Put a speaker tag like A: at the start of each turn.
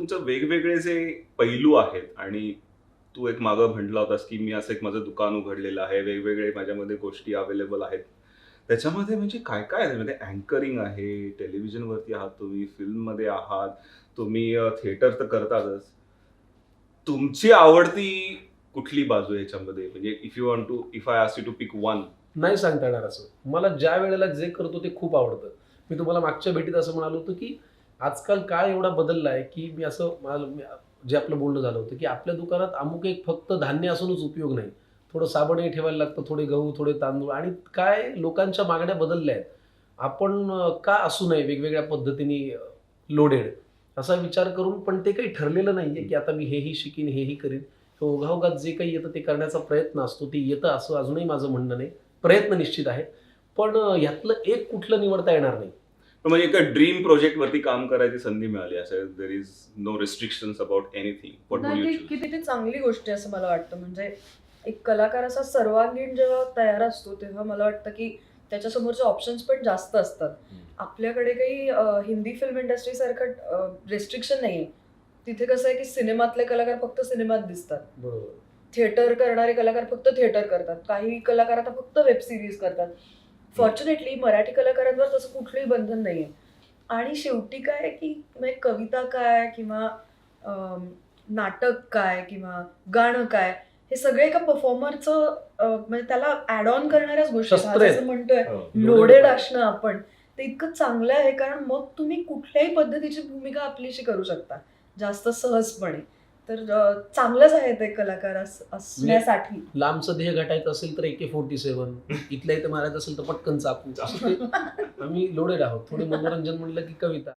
A: तुमचं वेगवेगळे जे पैलू आहेत आणि तू एक मागं म्हटला होतास की मी असं एक माझं दुकान उघडलेलं आहे, वेगवेगळे माझ्यामध्ये गोष्टी अवेलेबल आहेत. त्याच्यामध्ये म्हणजे काय काय आहे? म्हणजे अँकरिंग आहे, टेलिव्हिजनवरती आहात तुम्ही, फिल्ममध्ये आहात, तुम्ही थिएटर तर करतातच. तुमची आवडती कुठली बाजू आहे ह्याच्यामध्ये? म्हणजे if I ask you to pick one.
B: नाही सांगता येणार असं. मला ज्या वेळेला जे करतो ते खूप आवडतं. मी तुम्हाला मागच्या भेटीत असं म्हणालो होतो, की आजकाल काळ एवढा बदलला आहे, की मी असं जे आपलं बोलणं झालं होतं, की आपल्या दुकानात अमुक एक फक्त धान्य असूनच उपयोग नाही. थोडं साबणही ठेवायला लागतं, थोडे गहू, थोडे तांदूळ आणि काय लोकांच्या मागण्या बदलल्या आहेत. आपण का असू नये वेगवेगळ्या पद्धतीने लोडेड असा विचार करून पण ते काही ठरलेलं नाहीये, की आता मी हेही शिकीन, हेही करीन. ओघाओघात जे काही येतं ते करण्याचा प्रयत्न असतो. ते येतं असं अजूनही माझं म्हणणं नाही. प्रयत्न निश्चित आहे. पण ह्यातलं एक कुठलं निवडता येणार नाही.
A: म्हणजे एका ड्रीम प्रोजेक्ट वरती काम करायची संधी मिळाली असेल, there is no restrictions about anything, what would
C: नाही,
A: यू
C: ती
A: चूज?
C: किती चांगली गोष्ट आहे असं मला वाटतं. म्हणजे एक कलाकार असा सर्वांगीण जेव्हा तयार असतो, तेव्हा मला वाटतं की त्याच्यासमोरचे ऑप्शन्स पण जास्त असतात. आपल्याकडे काही हिंदी फिल्म इंडस्ट्रीसारखं रिस्ट्रिक्शन नाहीये. तिथे कसं आहे की सिनेमातले कलाकार फक्त सिनेमात दिसतात.
B: बरोबर.
C: थिएटर करणारे कलाकार फक्त थिएटर करतात. काही कलाकार आता फक्त वेब सिरीज करतात. फॉर्च्युनेटली मराठी कलाकारांवर तसं कुठलंही बंधन नाहीये. आणि शेवटी काय आहे की म्हणजे कविता काय किंवा नाटक काय किंवा गाणं काय, हे सगळे एका परफॉर्मरचं म्हणजे त्याला ॲड ऑन करणाऱ्याच गोष्टी आहेत. आज
B: शस्त्र आहेत.
C: असं म्हणतोय
B: हो.
C: लोडेड असणं आपण, ते इतकं चांगलं आहे कारण मग तुम्ही कुठल्याही पद्धतीची भूमिका आपलीशी करू शकता जास्त सहजपणे. तर चांगलंच आहे ते कलाकार असण्यासाठी.
B: लांबचं ध्येय गाठायचं असेल तर AK-47, इथल्या इथं मारायचं असेल तर पटकन चाकू. असं ते आम्ही लोडेड आहोत. थोडे मनोरंजन म्हणलं की कविता.